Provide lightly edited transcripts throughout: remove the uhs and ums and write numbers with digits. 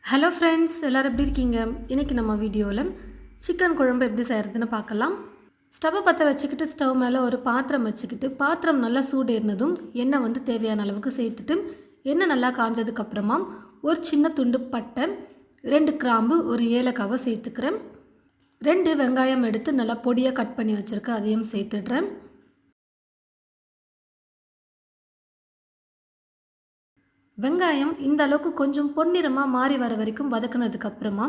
Hello friends, எல்லோரும் எப்படி இருக்கீங்க? இன்றைக்கி நம்ம வீடியோவில் சிக்கன் குழம்பு எப்படி செய்கிறதுன்னு பார்க்கலாம். ஸ்டவ்வை பற்ற வச்சுக்கிட்டு ஸ்டவ் மேலே ஒரு பாத்திரம் வச்சுக்கிட்டு பாத்திரம் நல்லா சூடேறினதும் எண்ணெய் தேவையான அளவுக்கு சேர்த்துட்டு எண்ணெய் நல்லா காஞ்சதுக்கப்புறமா ஒரு சின்ன துண்டு பட்டை, 2 கிராம்பு, ஒரு ஏலக்காவை சேர்த்துக்கிறேன். 2 வெங்காயம் எடுத்து நல்லா பொடியாக கட் பண்ணி வச்சுருக்கேன், அதையும் சேர்த்துடுறேன். வெங்காயம் இந்த அளவுக்கு கொஞ்சம் பொன்னிறமாக மாறி வர வரைக்கும் வதக்கினதுக்கப்புறமா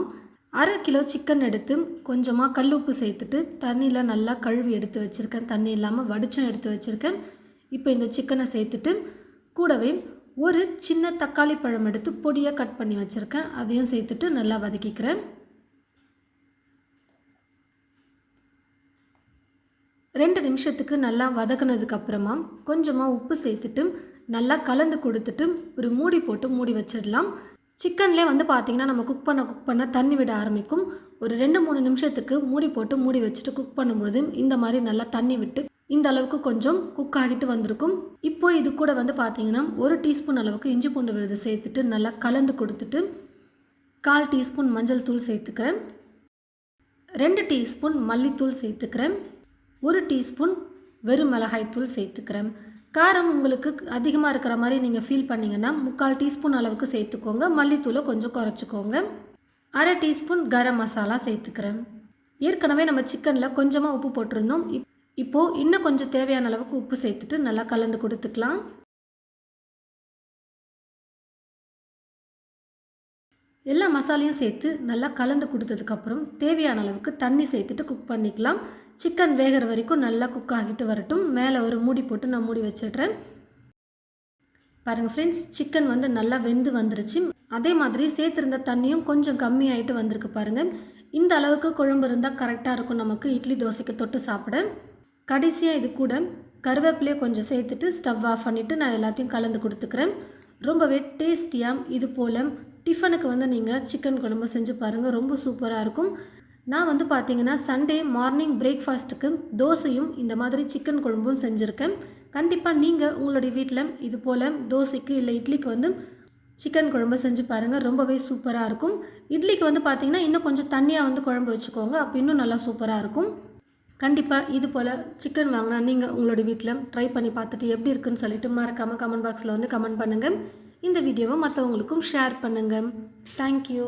1/2 கிலோ சிக்கன் எடுத்து கொஞ்சமாக கல்லுப்பு சேர்த்துட்டு தண்ணியில் நல்லா கழுவி எடுத்து வச்சுருக்கேன். தண்ணி இல்லாமல் வடிச்சும் எடுத்து வச்சுருக்கேன். இப்போ இந்த சிக்கனை சேர்த்துட்டு கூடவே ஒரு சின்ன தக்காளி பழம் எடுத்து பொடியாக கட் பண்ணி வச்சுருக்கேன், அதையும் சேர்த்துட்டு நல்லா வதக்கிக்கிறேன். 2 நிமிஷத்துக்கு நல்லா வதக்கினதுக்கப்புறமா கொஞ்சமாக உப்பு சேர்த்துட்டு நல்லா கலந்து கொடுத்துட்டு ஒரு மூடி போட்டு மூடி வச்சிடலாம். சிக்கன்லேயே பார்த்திங்கன்னா நம்ம குக் பண்ண தண்ணி விட ஆரம்பிக்கும். ஒரு 2-3 நிமிஷத்துக்கு மூடி போட்டு மூடி வச்சுட்டு குக் பண்ணும்பொழுது இந்த மாதிரி நல்லா தண்ணி விட்டு இந்த அளவுக்கு கொஞ்சம் குக் ஆகிட்டு வந்திருக்கும். இப்போது இது கூட பார்த்திங்கன்னா 1 டீஸ்பூன் அளவுக்கு இஞ்சி பூண்டு விழுது சேர்த்துட்டு நல்லா கலந்து கொடுத்துட்டு 1/4 டீஸ்பூன் மஞ்சள் தூள் சேர்த்துக்கிறேன். 2 டீஸ்பூன் மல்லித்தூள் சேர்த்துக்கிறேன். 1 டீஸ்பூன் வெறும் மிளகாய் தூள் சேர்த்துக்கிறேன். காரம் உங்களுக்கு அதிகமாக இருக்கிற மாதிரி நீங்கள் ஃபீல் பண்ணிங்கன்னா 3/4 டீஸ்பூன் அளவுக்கு சேர்த்துக்கோங்க. மல்லித்தூளை கொஞ்சம் குறைச்சிக்கோங்க. 1/2 டீஸ்பூன் கரம் மசாலா சேர்த்துக்கிறேன். ஏற்கனவே நம்ம சிக்கனில் கொஞ்சமாக உப்பு போட்டிருந்தோம். இப்போது இன்னும் கொஞ்சம் தேவையான அளவுக்கு உப்பு சேர்த்துட்டு நல்லா கலந்து கொடுத்துக்கலாம். எல்லா மசாலையும் சேர்த்து நல்லா கலந்து கொடுத்ததுக்கப்புறம் தேவையான அளவுக்கு தண்ணி சேர்த்துட்டு குக் பண்ணிக்கலாம். சிக்கன் வேகிற வரைக்கும் நல்லா குக் ஆகிட்டு வரட்டும். மேலே ஒரு மூடி போட்டு நான் மூடி வச்சிடுறேன். பாருங்கள் ஃப்ரெண்ட்ஸ், சிக்கன் நல்லா வெந்து வந்துருச்சு. அதே மாதிரி சேர்த்துருந்த தண்ணியும் கொஞ்சம் கம்மியாகிட்டு வந்திருக்கு பாருங்கள். இந்த அளவுக்கு குழம்பு இருந்தால் கரெக்டாக இருக்கும் நமக்கு இட்லி தோசைக்கு தொட்டு சாப்பிட. கடைசியாக இது கூட கருவேப்பிலையை கொஞ்சம் சேர்த்துட்டு ஸ்டவ் ஆஃப் பண்ணிவிட்டு நான் எல்லாத்தையும் கலந்து கொடுத்துக்கிறேன். ரொம்பவே டேஸ்டியாக இது போல் டிஃபனுக்கு நீங்கள் சிக்கன் குழம்பு செஞ்சு பாருங்கள், ரொம்ப சூப்பராக இருக்கும். நான் பார்த்தீங்கன்னா சண்டே மார்னிங் பிரேக்ஃபாஸ்ட்டுக்கு தோசையும் இந்த மாதிரி சிக்கன் குழம்பும் செஞ்சுருக்கேன். கண்டிப்பாக நீங்கள் உங்களுடைய வீட்டில் இது போல் தோசைக்கு இல்லை இட்லிக்கு சிக்கன் குழம்பு செஞ்சு பாருங்கள், ரொம்பவே சூப்பராக இருக்கும். இட்லிக்கு பார்த்தீங்கன்னா இன்னும் கொஞ்சம் தண்ணியாக குழம்பு வச்சுக்கோங்க, அப்போ இன்னும் நல்லா சூப்பராக இருக்கும். கண்டிப்பாக இது போல் சிக்கன் வாங்கினா நீங்கள் உங்களுடைய வீட்டில் ட்ரை பண்ணி பார்த்துட்டு எப்படி இருக்குன்னு சொல்லிட்டு மறக்காமல் கமெண்ட் பாக்ஸில் கமெண்ட் பண்ணுங்கள். இந்த வீடியோவை மற்றவங்களுக்கும் ஷேர் பண்ணுங்கள். தேங்க்யூ.